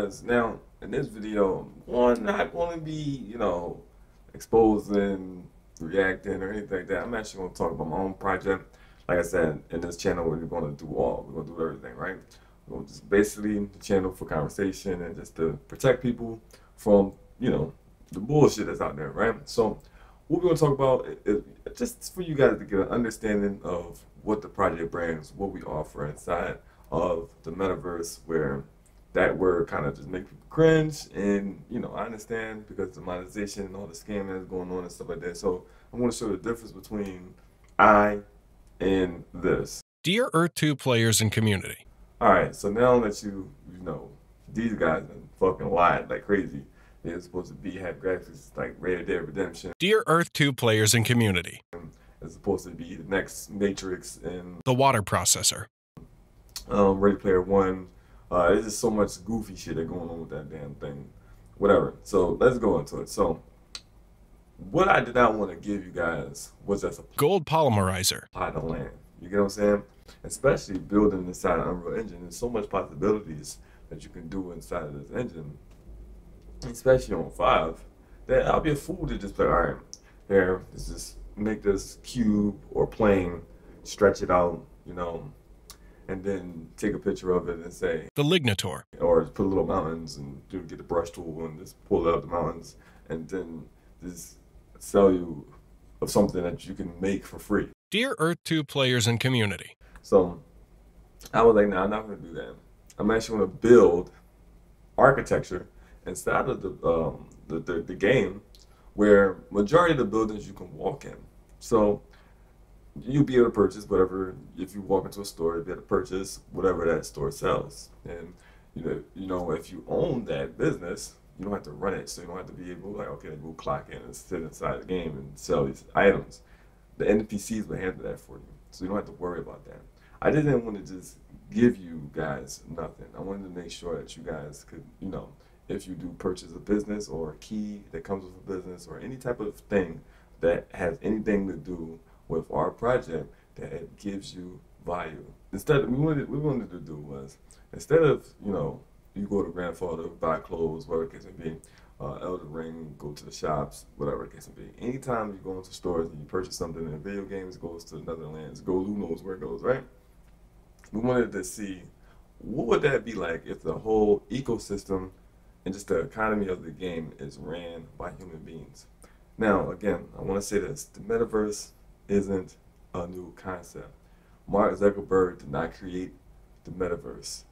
guys, now in this video, I'm not going to be, exposing, reacting, or anything like that. I'm actually going to talk about my own project. Like I said, in this channel, we're going to do all. We're going to do everything, right? We're going to just basically the channel for conversation and just to protect people from, the bullshit that's out there, right? So what we're going to talk about is just for you guys to get an understanding of what the project brings, what we offer inside of the metaverse, where that word kind of just make people cringe. And I understand because the monetization and all the scamming that's going on and stuff like that. So I want to show the difference between I and this. Dear Earth 2 players and community. All right, so now that these guys done fucking lied like crazy. They're supposed to have graphics like Red Dead Redemption. Dear Earth 2 players and community. It's supposed to be the next Matrix and the water processor. Ready Player One. There's just so much goofy shit that going on with that damn thing. Whatever. So let's go into it. So what I did not want to give you guys was just a gold polymerizer. Plot of land. You get what I'm saying? Especially building inside an Unreal Engine. There's so much possibilities that you can do inside of this engine, especially on 5, that I'll be a fool to just be like, all right, here, let's just make this cube or plane, stretch it out, and then take a picture of it and say the Lignator, or put little mountains and get the brush tool and just pull out the mountains and then just sell you of something that you can make for free. Dear Earth 2 players and community. So I was like, nah, I'm not going to do that. I'm actually going to build architecture inside of the game where majority of the buildings you can walk in. So you'll be able to purchase whatever. If you walk into a store, you'll be able to purchase whatever that store sells. And if you own that business, you don't have to run it. So you don't have to be able, like, okay, go clock in and sit inside the game and sell these items. The NFTs will handle that for you, so you don't have to worry about that. I didn't want to just give you guys nothing. I wanted to make sure that you guys could, if you do purchase a business or a key that comes with a business or any type of thing that has anything to do with our project, that it gives you value. Instead, what we wanted to do was, instead of, you go to Grandfather, buy clothes, whatever the case may be, Elder Ring, go to the shops, whatever the case may be. Anytime you go into stores and you purchase something in video games, it goes to another lands, who knows where it goes, right? We wanted to see what would that be like if the whole ecosystem and just the economy of the game is ran by human beings. Now, again, I want to say this. The metaverse isn't a new concept. Mark Zuckerberg did not create the metaverse.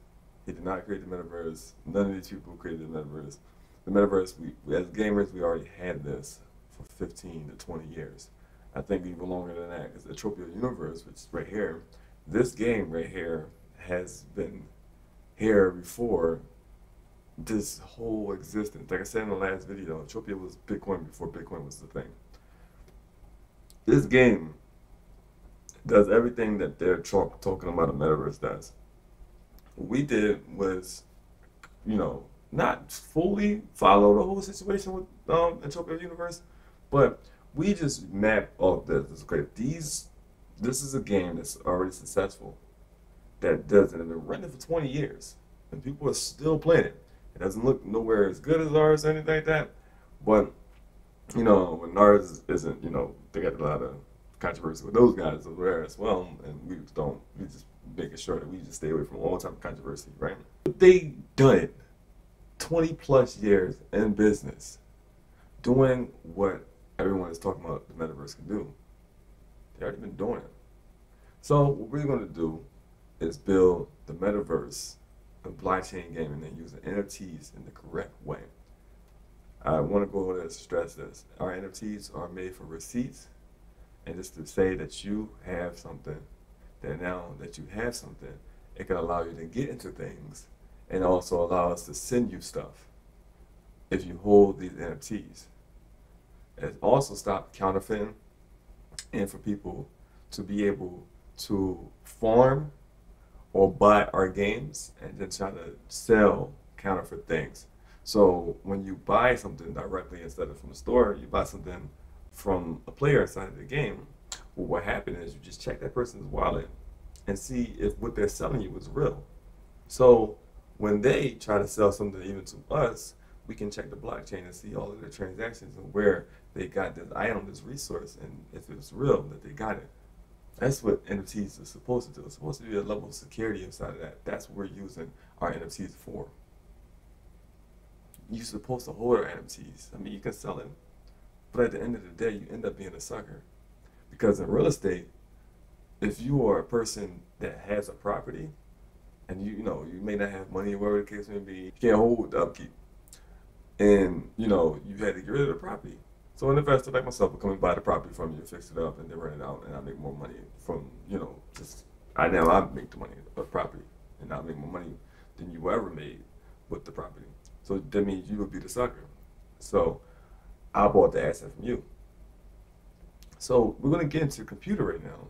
He did not create the metaverse. None of these people created the metaverse. The metaverse, we as gamers, we already had this for 15 to 20 years. I think even longer than that, because the Tropia universe, which is right here, this game right here has been here before this whole existence. Like I said in the last video, Tropia was Bitcoin before Bitcoin was the thing. This game does everything that they're talking about the metaverse does. What we did was, not fully follow the whole situation with the Tropia universe, but we just map all this. It's great. This is a game that's already successful, that doesn't have been running for 20 years, and people are still playing it. It doesn't look nowhere as good as ours or anything like that, but when ours isn't, they got a lot of controversy with those guys over there as well, and we just making sure that we just stay away from all type of controversy, right? But they done it 20 plus years in business, doing what everyone is talking about the metaverse can do. They already been doing it. So what we're going to do is build the metaverse of blockchain gaming and using NFTs in the correct way. I want to go ahead and stress this. Our NFTs are made for receipts, and just to say that you have something, that now that you have something, it can allow you to get into things and also allow us to send you stuff if you hold these NFTs. It also stops counterfeiting, and for people to be able to farm or buy our games and then try to sell counterfeit things. So when you buy something directly instead of from the store, you buy something from a player inside of the game, well, what happened is you just check that person's wallet and see if what they're selling you is real. So when they try to sell something even to us, we can check the blockchain and see all of their transactions and where they got this item, this resource, and if it's real that they got it. That's what NFTs are supposed to do. It's supposed to be a level of security inside of that. That's what we're using our NFTs for. You're supposed to hold our NFTs. I mean, you can sell them, but at the end of the day, you end up being a sucker. Because in real estate, if you are a person that has a property, and you may not have money, whatever the case may be, you can't hold the upkeep, and you had to get rid of the property. So an investor like myself will come and buy the property from you, fix it up, and then rent it out, and I make more money from I make the money of the property, and I make more money than you ever made with the property. So that means you would be the sucker. So I bought the asset from you. So we're gonna get into the computer right now,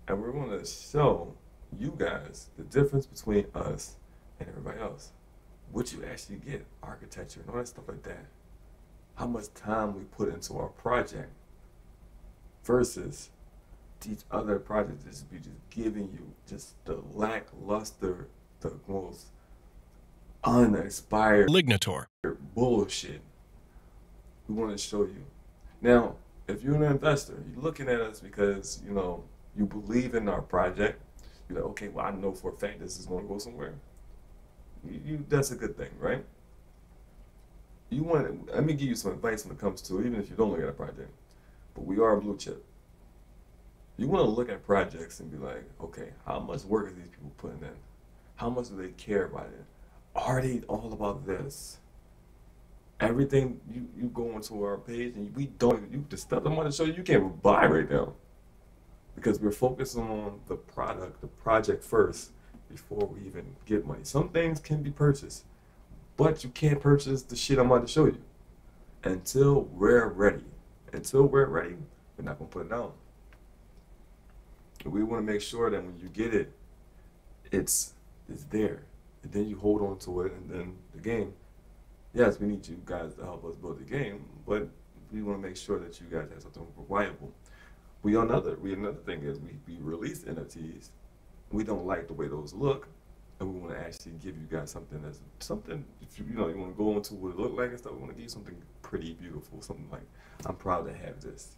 and we're gonna show you guys the difference between us and everybody else. What you actually get, architecture and all that stuff like that. How much time we put into our project versus these other projects that should be just giving you just the lackluster, the most uninspired Lignator. bullshit. We want to show you. Now, if you're an investor, you're looking at us because you believe in our project. You're like, okay, well, I know for a fact this is going to go somewhere. That's a good thing, right? Let me give you some advice when it comes to, even if you don't look at a project, but we are a blue chip. You want to look at projects and be like, okay, how much work are these people putting in? How much do they care about it? Are they all about this? Everything, you go onto our page and the stuff I want to show you, you can't even buy right now. Because we're focused on the project first before we even get money. Some things can be purchased, but you can't purchase the shit I'm about to show you until we're ready. Until we're ready, we're not gonna put it down. We want to make sure that when you get it, it's there, and then you hold on to it, and then the game. Yes, we need you guys to help us build the game, but we want to make sure that you guys have something reliable. Another thing is we release NFTs. We don't like the way those look, and we want to actually give you guys something if you want to go into what it look like and stuff. We want to give you something pretty beautiful, something like, I'm proud to have this.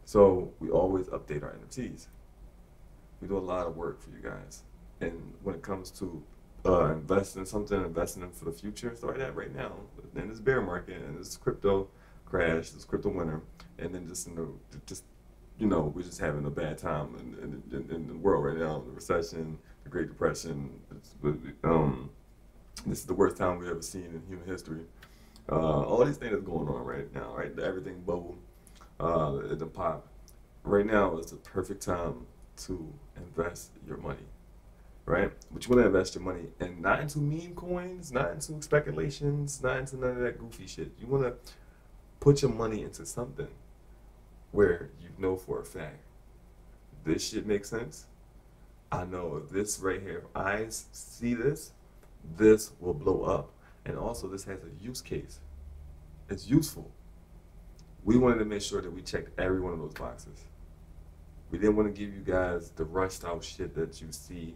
So we always update our NFTs. We do a lot of work for you guys, and when it comes to investing in for the future, stuff like that right now, in this bear market and this crypto crash, this crypto winter, and then we're just having a bad time in the world right now, the recession, the Great Depression. This is the worst time we've ever seen in human history. All these things are going on right now, right? Everything bubble, the pop. Right now is the perfect time to invest your money, right? But you want to invest your money and not into meme coins, not into speculations, not into none of that goofy shit. You want to put your money into something where you know for a fact this shit makes sense. I know if this right here, if I see this will blow up. And also this has a use case. It's useful. We wanted to make sure that we checked every one of those boxes. We didn't want to give you guys the rushed out shit that you see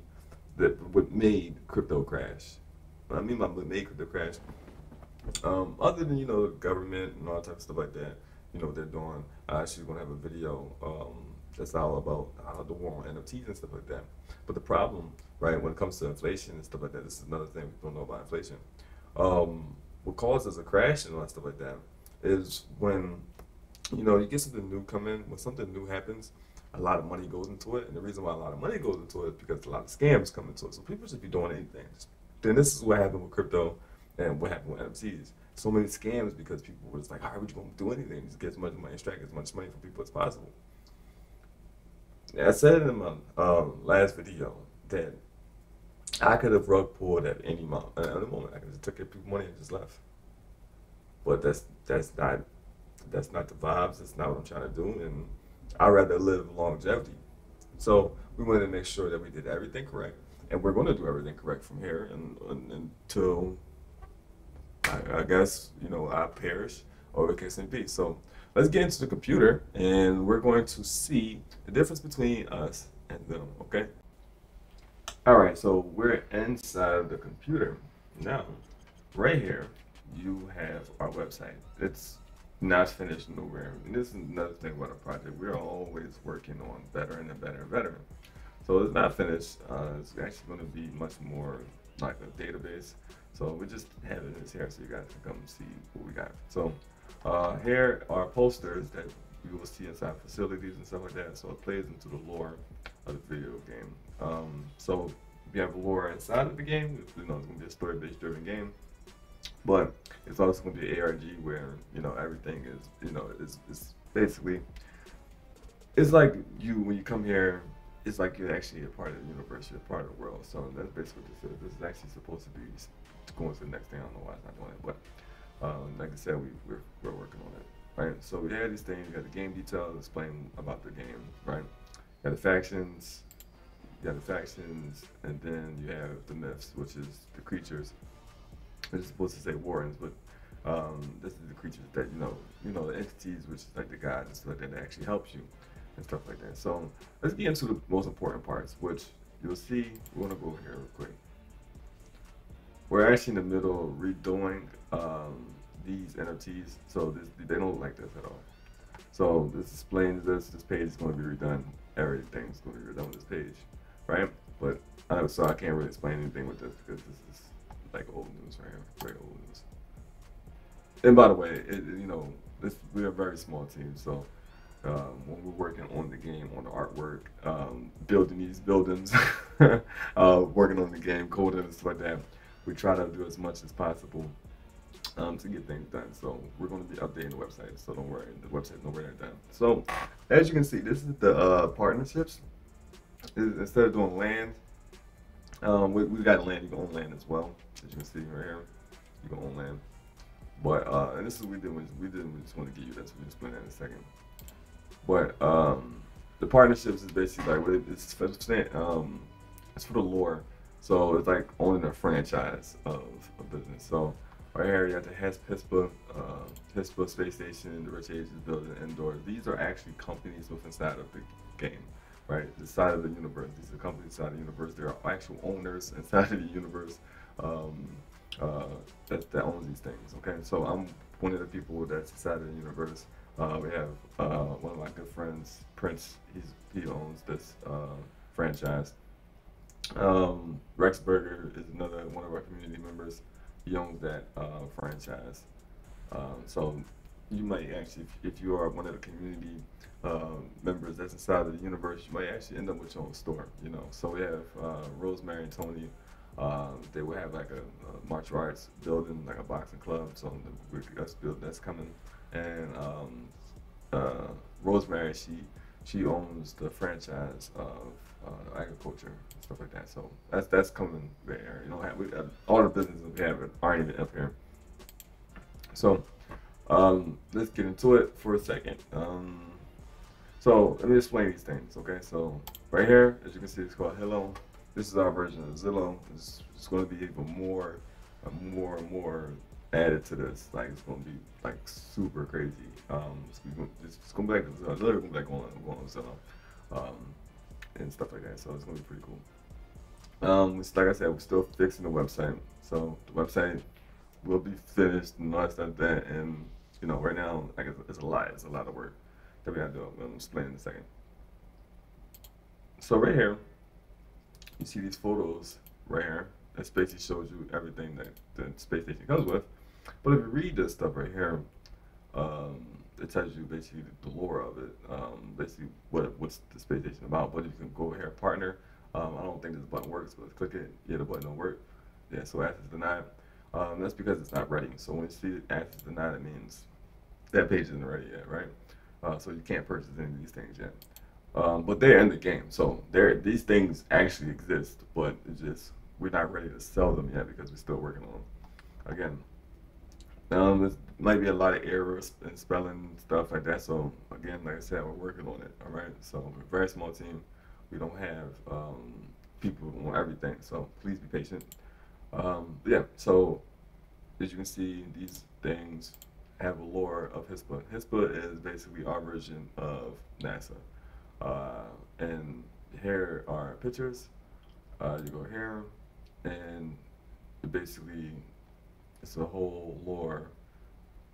that what made crypto crash. What I mean by what made crypto crash, other than the government and all type of stuff like that, they're doing. I actually going to have a video that's all about the war on NFTs and stuff like that. But the problem, right, when it comes to inflation and stuff like that, this is another thing people don't know about inflation. What causes a crash and all that stuff like that is when you get something new come in. When something new happens, a lot of money goes into it, and the reason why a lot of money goes into it is because a lot of scams come into it. So people should be doing anything. Then this is what happened with crypto and what happened with NFTs. So many scams because people were just like, how are you going to do anything? Just get as much money, extract as much money from people as possible. I said in my last video that I could have rug pulled at any moment. I could have just took people's money and just left. But that's not the vibes. That's not what I'm trying to do. And I'd rather live longevity. So we wanted to make sure that we did everything correct, and we're going to do everything correct from here until I guess I perish or it case may be. So let's get into the computer, and we're going to see the difference between us and them. Okay. All right, so we're inside of the computer now. Right here, you have our website. It's not finished nowhere. And this is another thing about a project. We're always working on better and better and better. So it's not finished. It's actually going to be much more like a database. So we just have this here so you guys can come see what we got. So here are posters that you will see inside facilities and stuff like that. So it plays into the lore of the video game. So we have lore inside of the game. You know, it's going to be a story-based driven game. But it's also going to be ARG where, you know, everything is, you know, it's basically, it's like you, when you come here, it's like you're actually a part of the universe, you're a part of the world. So that's basically what this is. This is actually supposed to be going to the next thing. I don't know why it's not doing it, but like I said, we're working on it, right? So we have these things. You got the game details, explain about the game, right? You got the factions, and then you have the myths, which is the creatures. It's supposed to say wardens, but this is the creatures that the entities, which is like the gods and stuff like that, that actually helps you and stuff like that. So let's get into the most important parts, which you'll see. We're gonna go over here real quick. We're actually in the middle of redoing these NFTs, so they don't like this at all. So this explains this. This page is going to be redone. Everything's going to be redone with this page, right? But so I can't really explain anything with this because this is like old news right here, very old news. And by the way, we're a very small team, so when we're working on the game, on the artwork, building these buildings, working on the game, coding and stuff like that, we try to do as much as possible to get things done. So we're going to be updating the website, so don't worry, the website's nowhere near done. So as you can see, this is the partnerships. Instead of doing land, we got land. You can own land as well, as you can see right here. You can own land. But and this is what we did. We just want to give you this. We'll explain that in a second. But the partnerships is basically like it's for the lore. So it's like owning a franchise of a business. So right here you got the HISPA Space Station, the Rich Ages Building Indoors. These are actually companies within inside of the game, right? The side of the universe. These are companies inside of the universe. There are actual owners inside of the universe that owns these things. Okay, so I'm one of the people that's inside of the universe. We have one of my good friends, Prince. He owns this franchise. Rex Burger is another one of our community members. He owns that franchise. So you might actually, if you are one of the community members that's inside of the universe, you might actually end up with your own store. You know. So we have Rosemary and Tony. They will have like a martial arts building, like a boxing club. So that's coming. And Rosemary, she owns the franchise of agriculture and stuff like that. So that's coming there. You know, all the businesses we have aren't even up here. So let's get into it for a second. So let me explain these things. Okay, so right here, as you can see, it's called Hello. This is our version of Zillow. It's going to be even more and more added to this. Like it's going to be like super crazy. It's going to be like Zillow. Literally going to be like going on Zillow and stuff like that. So it's going to be pretty cool. Like I said, we're still fixing the website. So the website will be finished and all that stuff like that. And you know, right now, like it's a lot. It's a lot of work that we got to do. I'm going to explain in a second. So right here, you see these photos right here. That basically shows you everything that the space station comes with. But if you read this stuff right here, it tells you basically the lore of it, basically what's the space station about. But you can go here, partner. I don't think this button works, but click it. Yeah, the button don't work. Yeah, so access denied. That's because it's not ready. So when you see access denied, it means that page isn't ready yet, right? So you can't purchase any of these things yet. But they're in the game, so these things actually exist, but it's just we're not ready to sell them yet because we're still working on them. Again, there might be a lot of errors in spelling stuff like that. So again, like I said, we're working on it. All right, so we're a very small team. We don't have people on everything, so please be patient. Yeah, so as you can see, these things have a lore of HISPA. HISPA is basically our version of NASA. And here are pictures You go here, and basically it's a whole lore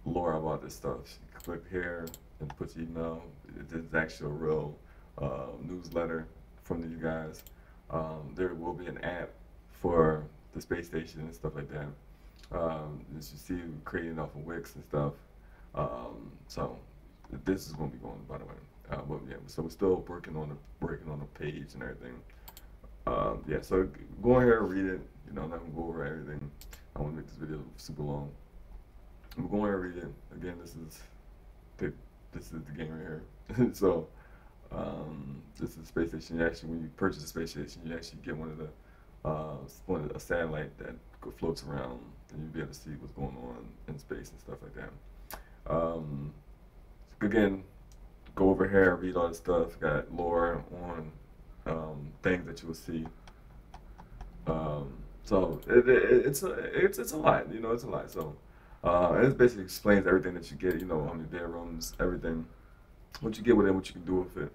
about this stuff. You click here and put your email. It's actually a real newsletter from these guys. There will be an app for the space station and stuff like that. As you see, creating off of Wix and stuff. So this is going to be going, by the way. But yeah, so we're still working on the page and everything. Yeah, so go ahead and read it. You know, I'm not gonna go over everything. I don't want to make this video super long. I'm going to read it again. The, this is the game right here. So this is the space station. You actually, when you purchase a space station, you actually get a satellite that floats around, and you'll be able to see what's going on in space and stuff like that. Again, go over here, read all this stuff. Got lore on things that you will see. So it's a lot, you know, it's a lot. So and it basically explains everything that you get, you know, how many bedrooms, everything, what you get with it, what you can do with it.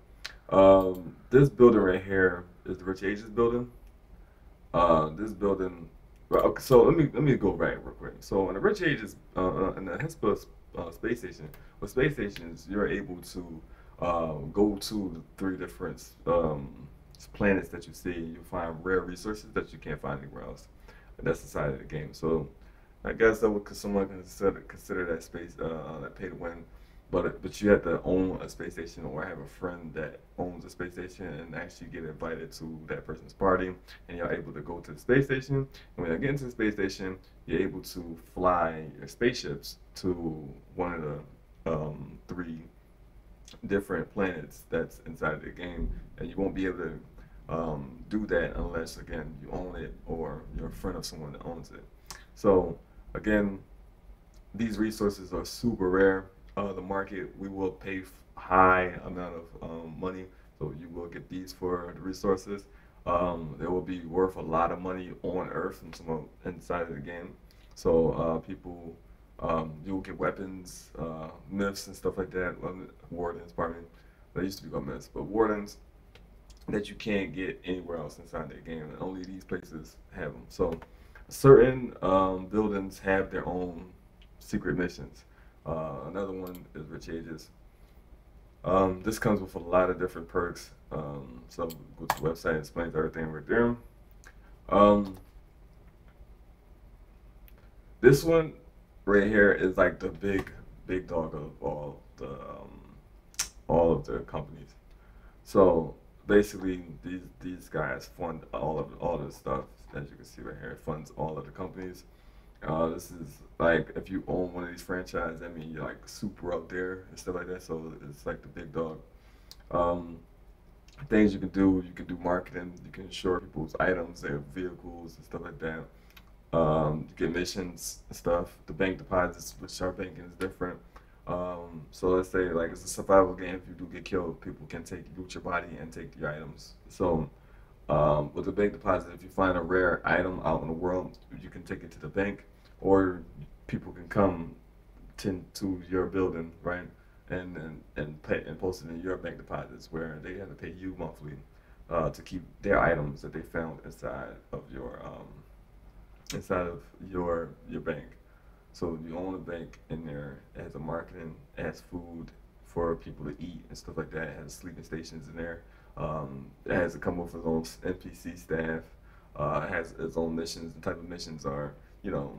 This building right here is the Rich Ages building. This building, well, okay, so let me go back real quick. So in the Rich Ages, in the Hesper space station, with space stations, you're able to go to the three different planets that you see. You find rare resources that you can't find anywhere else. And that's the side of the game. So I guess that would someone consider that space that pay to win. But you have to own a space station or have a friend that owns a space station and actually get invited to that person's party, and you're able to go to the space station. And when you get into the space station, you're able to fly your spaceships to one of the three different planets that's inside the game, and you won't be able to do that unless, again, you own it or you're a friend of someone that owns it. So again, these resources are super rare. The market, we will pay high amount of money, so you will get these for the resources. They will be worth a lot of money on Earth and some inside of the game. So people, you'll get weapons, myths and stuff like that. Wardens, pardon me. They used to be called myths, but wardens that you can't get anywhere else inside the game, and only these places have them. So certain buildings have their own secret missions. Another one is Rich Ages. This comes with a lot of different perks. So go to the website, it explains everything right there. This one right here is like the big dog of all of the companies. So basically, these guys fund all the stuff, as you can see right here. It funds all of the companies. This is like, if you own one of these franchises, I mean, you're like super up there and stuff like that. So it's like the big dog. Things you can do marketing. You can insure people's items, their vehicles and stuff like that. You get missions and stuff. The bank deposits, which our banking is different. So let's say like it's a survival game. If you do get killed, people can loot your body and take your items. So with the bank deposit, if you find a rare item out in the world, you can take it to the bank, or people can come to your building, right, and pay and post it in your bank deposits, where they have to pay you monthly to keep their items that they found inside of your bank. So you own a bank in there. It has a marketing, it has food for people to eat and stuff like that. It has sleeping stations in there. It has to come with its own NPC staff. It has its own missions. The type of missions are, you know,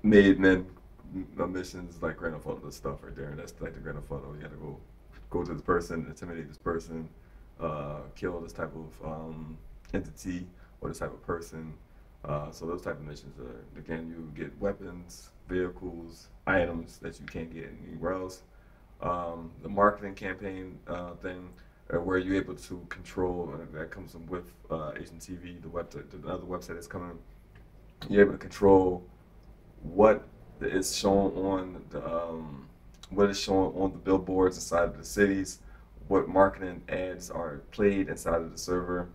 made men missions, like Grand Theft Auto stuff right there. That's like the Grand Theft Auto. You gotta go to this person, intimidate this person, kill this type of entity or this type of person. So those type of missions are, again, you get weapons, vehicles, items that you can't get anywhere else. The marketing campaign thing, where you're able to control, that comes with Asian TV, the other website that's coming. You're able to control what is shown on the billboards inside of the cities, what marketing ads are played inside of the server.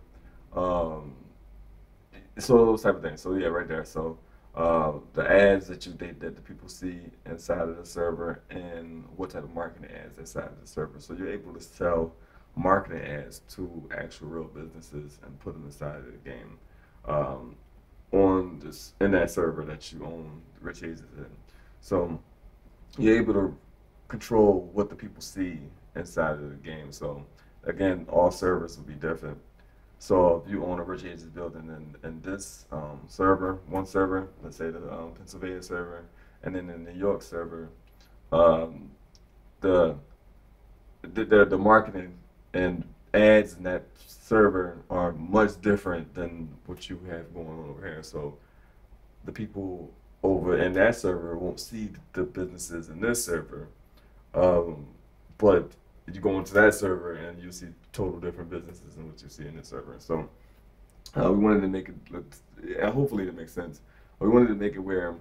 So those type of things. So yeah, right there. So the ads that the people see inside of the server, and what type of marketing ads inside of the server. So you're able to tell marketing ads to actual real businesses and put them inside of the game, um, on this in that server that you own Rich Ages in. So you're able to control what the people see inside of the game. So again, all servers will be different. So if you own a Rich Ages building in this server, one server, let's say the Pennsylvania server, and then the New York server, um, the, the marketing and ads in that server are much different than what you have going on over here. So the people over in that server won't see the businesses in this server, um, but you go into that server and you see total different businesses than what you see in this server. So we wanted to make it look, and hopefully it makes sense. We wanted to make it where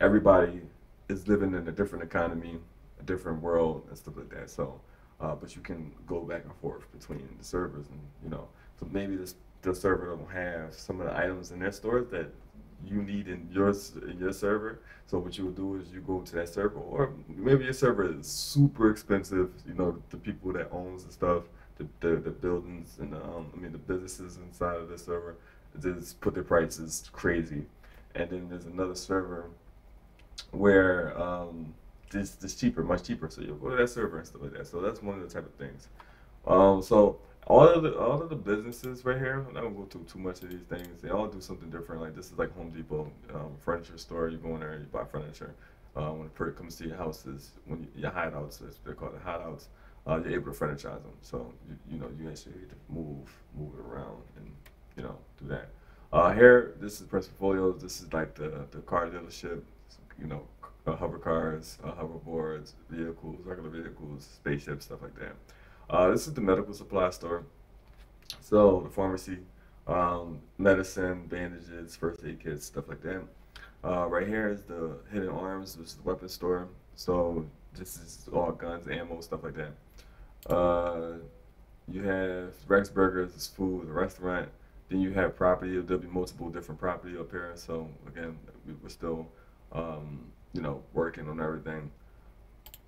everybody is living in a different economy, a different world, and stuff like that. So, but you can go back and forth between the servers, and so maybe the server don't have some of the items in their stores that you need in your server. So what you would do is you go to that server, or maybe your server is super expensive. The people that owns the stuff, the buildings and the businesses inside of the server just put their prices crazy. And then there's another server where this cheaper, much cheaper. So you'll go to that server and stuff like that. So that's one of the type of things. So all of the businesses right here, I'm not gonna go through too much of these things. They all do something different. Like this is like Home Depot, furniture store. You go in there, you buy furniture. When a person comes to your houses, your hideouts, as they're called, the hideouts, you're able to franchise them. So you actually get to move it around and do that. Here, this is Press Portfolios. This is like the car dealership. You know, hover cars, hoverboards, vehicles, regular vehicles, spaceships, stuff like that. This is the medical supply store. So the pharmacy, medicine, bandages, first aid kits, stuff like that. Right here is the Hidden Arms, which is the weapons store. So this is all guns, ammo, stuff like that. You have Rex Burgers, it's food, a restaurant. Then you have property. There'll be multiple different property up here. So again, we're still, working on everything.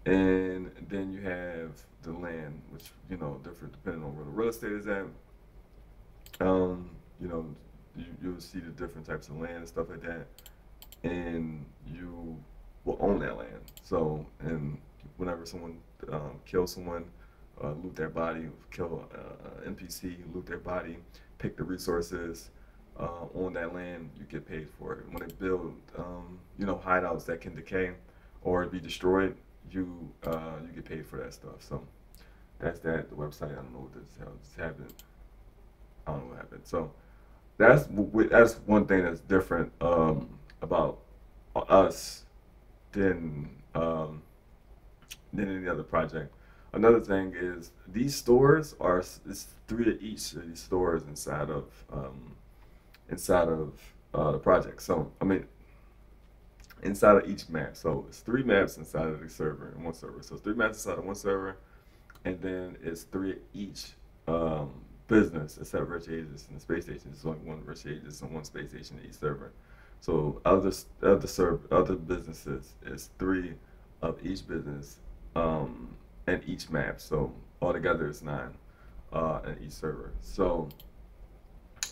And then you have the land, which different depending on where the real estate is at. Um, you know, you'll see the different types of land and stuff like that, and you will own that land. So, and whenever someone kills someone, loot their body, kill NPC, loot their body, pick the resources on that land, you get paid for it. When they build, hideouts that can decay or be destroyed, you get paid for that stuff. So that's that. The website, I don't know what this happened. I don't know what happened. So that's one thing that's different about us than any other project. Another thing is these stores it's three of each of these stores inside of the project. So I mean inside of each map. So it's three maps inside of the server in one server. So it's three maps inside of one server, and then it's three each business except Rich Ages and the space station. It's only one Rich Ages and one space station in each server. So other businesses is three of each business and each map. So altogether it's nine in each server. So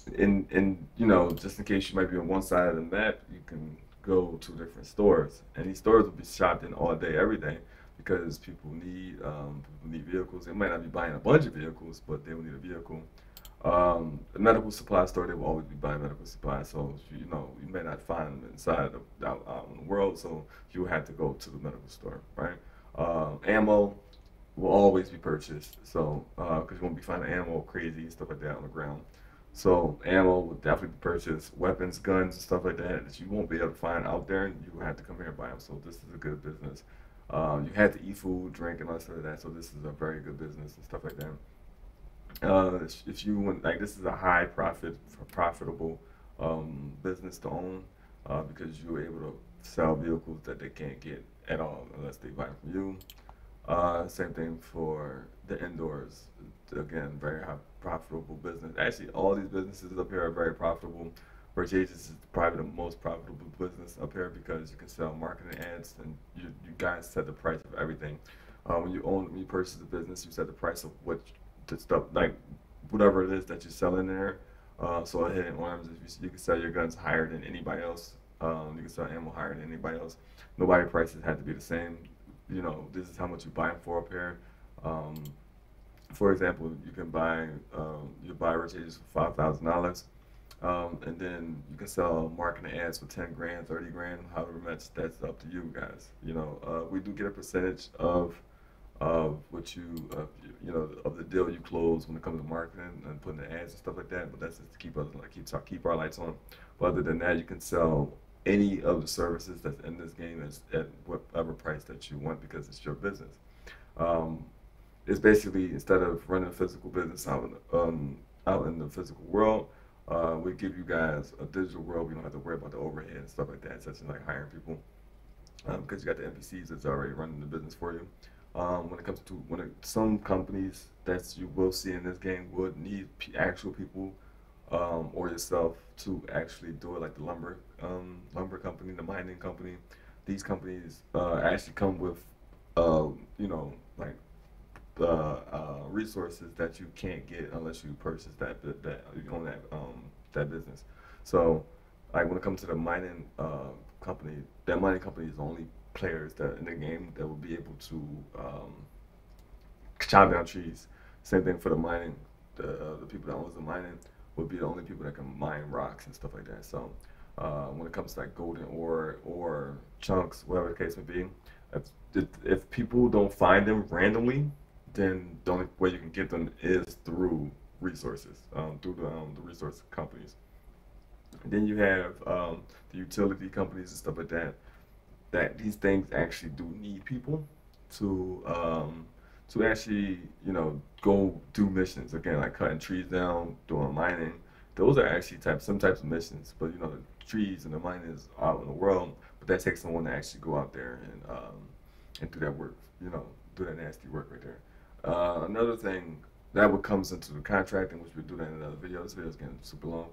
just in case you might be on one side of the map, you can go to different stores, and these stores will be shopped in all day, every day, because people need vehicles. They might not be buying a bunch of vehicles, but they will need a vehicle. The medical supply store, they will always be buying medical supplies. So you may not find them out in the world, so you have to go to the medical store, right? Ammo will always be purchased, so because you won't be finding ammo crazy and stuff like that on the ground. So ammo will definitely be purchased. Weapons, guns, and stuff like that you won't be able to find out there, and you will have to come here and buy them. So this is a good business. You have to eat food, drink, and all stuff like that. So this is a very good business and stuff like that. If you want, like, this is a profitable business to own because you're able to sell vehicles that they can't get at all unless they buy them from you. Same thing for the indoors. Again, very high profitable business. Actually, all these businesses up here are very profitable. Rich Ages is probably the most profitable business up here because you can sell marketing ads, and you guys set the price of everything. When you purchase the business, you set the price of what the stuff like whatever it is that you sell in there. So a hidden arms, if you can sell your guns higher than anybody else. You can sell ammo higher than anybody else. Nobody prices had to be the same. You know, this is how much you buy them for up here. Um, for example, you can buy your buy rotations for $5,000, and then you can sell marketing ads for 10 grand, 30 grand, however much. That's up to you guys. You know, we do get a percentage of what you know, of the deal you close when it comes to marketing and putting the ads and stuff like that. But that's just to keep us like keep our lights on. But other than that, you can sell any of the services that's in this game at whatever price that you want because it's your business. Um, it's basically instead of running a physical business out in the physical world, we give you guys a digital world. We don't have to worry about the overhead and stuff like that, such as like hiring people, because you got the NPCs that's already running the business for you. When it comes to some companies that you will see in this game would need actual people or yourself to actually do it, like the lumber company, the mining company. These companies actually come with you know, like resources that you can't get unless you purchase that you own that business. So, like when it comes to the mining company, that mining company is the only players that in the game that will be able to chop down trees. Same thing for the mining. The people that owns the mining would be the only people that can mine rocks and stuff like that. So when it comes to like golden ore or chunks, whatever the case may be, if people don't find them randomly, then the only way you can get them is through resources, through the resource companies. And then you have the utility companies and stuff like that. That these things actually do need people to actually, you know, go do missions again, like cutting trees down, doing mining. Those are actually some types of missions, but you know, the trees and the mining is out in the world, but that takes someone to actually go out there and do that work, you know, do that nasty work right there. Another thing that would comes into the contracting, which we'll do that in another video. This video is getting super long,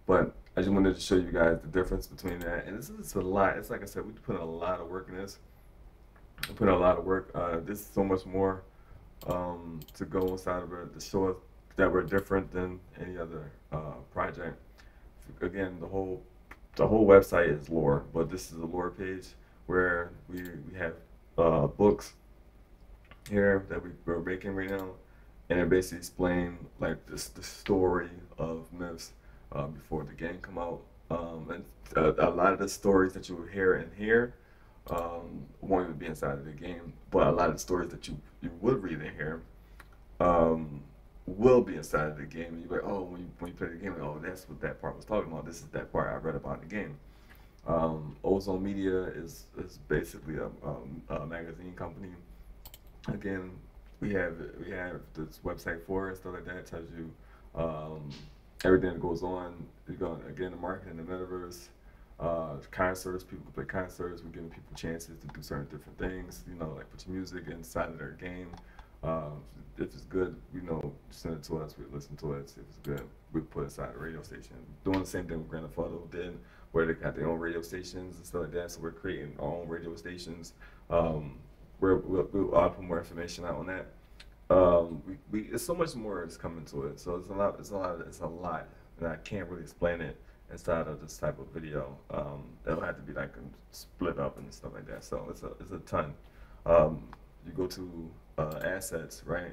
but I just wanted to show you guys the difference between that. And this is a lot. It's like I said, we put in a lot of work in this. We put in a lot of work. There's so much more to go inside of it to show us that we're different than any other project. Again, the whole website is lore, but this is a lore page where we have books here that we're making right now, and it basically explain like the story of myths before the game come out. And a lot of the stories that you will hear in here won't even be inside of the game, but a lot of the stories that you would read in here will be inside of the game. And you're like, oh, when you play the game, like, oh, that's what that part was talking about. This is that part I read about in the game. Ozone Media is basically a magazine company. Again, we have this website for it and stuff like that. It tells you everything that goes on. You're going again the marketing, the metaverse, concerts. People can play concerts. We're giving people chances to do certain different things. You know, like put your music inside of their game. If it's good, you know, send it to us. We listen to it. If it's good, we put it inside the radio station. Doing the same thing with Grand Theft Auto did, where they got their own radio stations and stuff like that. So we're creating our own radio stations. We'll put more information out on that. It's so much more that's coming to it. So it's a lot, and I can't really explain it inside of this type of video. It'll have to be like split up and stuff like that. So it's a ton. You go to assets, right?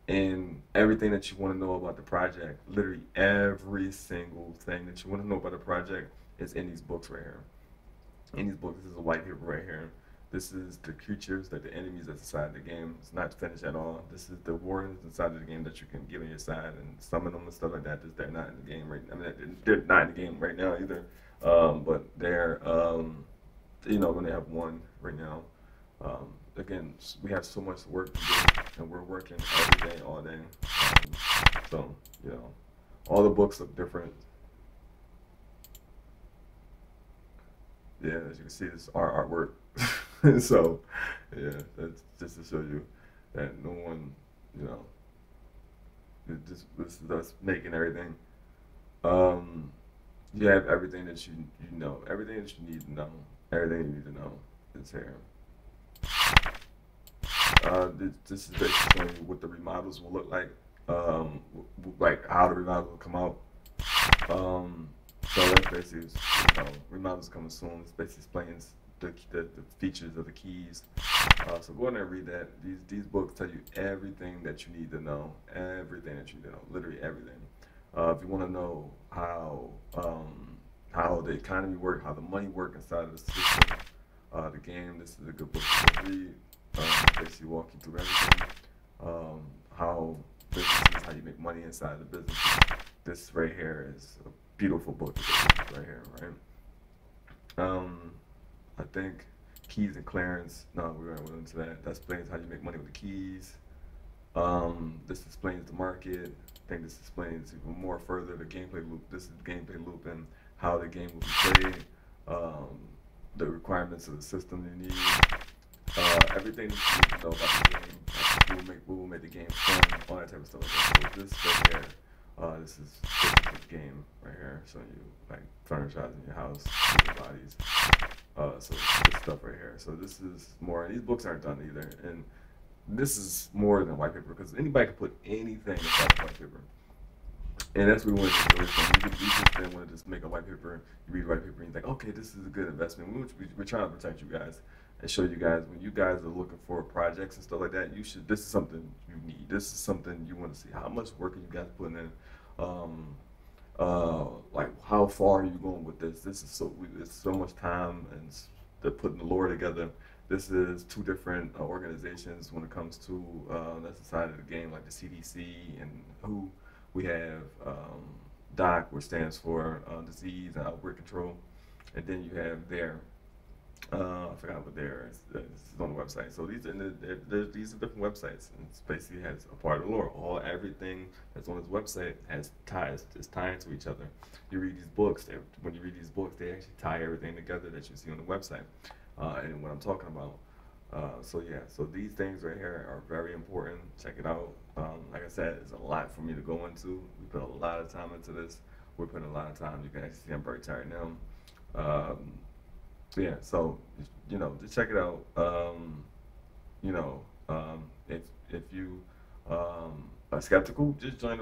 And everything that you want to know about the project, literally every single thing that you want to know about the project is in these books right here. In these books, this is a white paper right here. This is the creatures, like the enemies that's inside the game. It's not finished at all. This is the warriors inside of the game that you can get on your side and summon them and stuff like that. They're not in the game right now. I mean, they're not in the game right now either. But they're, you know, when they have one right now. Again, we have so much work to do, and we're working every day, all day. So, you know, all the books look different. Yeah, as you can see, this is our artwork. So, yeah, that's just to show you that no one, you know, this is us making everything. You have everything that you know, everything that you need to know, everything you need to know is here. This is basically showing you what the remodels will look like like how the revival will come out. So that's basically, revival's coming soon. This basically explains the features of the keys. So go in there and read that. These books tell you everything that you need to know, literally everything. If you want to know how the economy works, how the money works inside of the system, the game, this is a good book to read. Basically walk you through everything. How businesses, how you make money inside the business. This right here is a beautiful book right here, right? I think keys and clearance. No, we're going to go into that. That explains how you make money with the keys. This explains the market. I think this explains even more further the gameplay loop. This is the gameplay loop and how the game will be played. The requirements of the system you need. Everything that you need to know about the game. We will make the game fun, all that type of stuff like that. So this right here, this is the game right here. So you like furnishizing your house, your bodies. So this stuff right here. So this is more. These books aren't done either, and this is more than white paper because anybody can put anything inside white paper. And that's what we want to do. We just didn't want to just make a white paper, you read white paper, and you're like, okay, this is a good investment. We're trying to protect you guys and show you guys when you guys are looking for projects and stuff like that, this is something you need. This is something you want to see. How much work are you guys putting in? Like how far are you going with this? It's so much time and they're putting the lore together. This is two different organizations when it comes to that's the side of the game, like the CDC and WHO. We have DOC, which stands for Disease and Outbreak Control, and then you have their I forgot what their is. It's on the website. So these are different websites, and it basically has a part of the lore. Everything that's on this website has ties. It's tying to each other. You read these books. When you read these books, they actually tie everything together that you see on the website. And what I'm talking about. So these things right here are very important. Check it out. Like I said, it's a lot for me to go into. We put a lot of time into this. We're putting a lot of time. You can actually see I'm very tired now. So just check it out. If you are skeptical, just join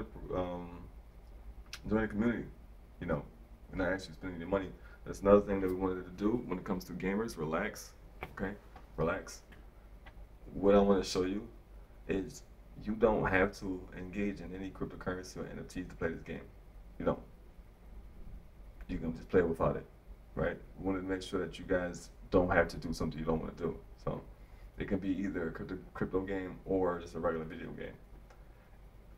the community. We're not actually spending your money. That's another thing that we wanted to do when it comes to gamers. Relax, okay? Relax. What I want to show you is you don't have to engage in any cryptocurrency or NFTs to play this game. You don't. You can just play without it, right? We want to make sure that you guys don't have to do something you don't want to do. So it can be either a crypto game or just a regular video game.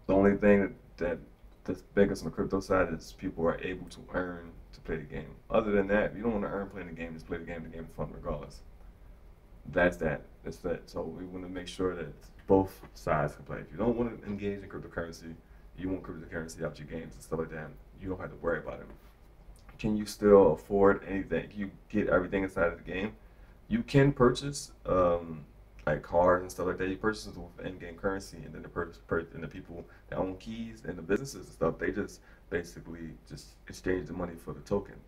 The only thing that's biggest on the crypto side is people are able to earn to play the game. Other than that, if you don't want to earn playing the game, just play the game. The game is fun regardless. That's that. So we want to make sure that both sides can play. If you don't want to engage in cryptocurrency, you want cryptocurrency out your games and stuff like that, you don't have to worry about it. Can you still afford anything? Can you get everything inside of the game? You can purchase like cars and stuff like that. You purchase with in-game currency, and then the people that own keys and the businesses and stuff, they just basically just exchange the money for the token.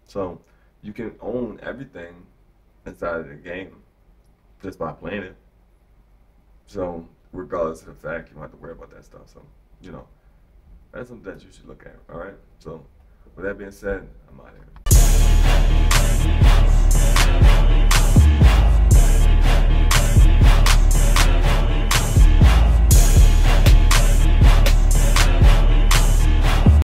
So you can own everything inside of the game just by playing it. So regardless of the fact, you don't have to worry about that stuff. So that's something that you should look at. All right. So with that being said, I'm out of here.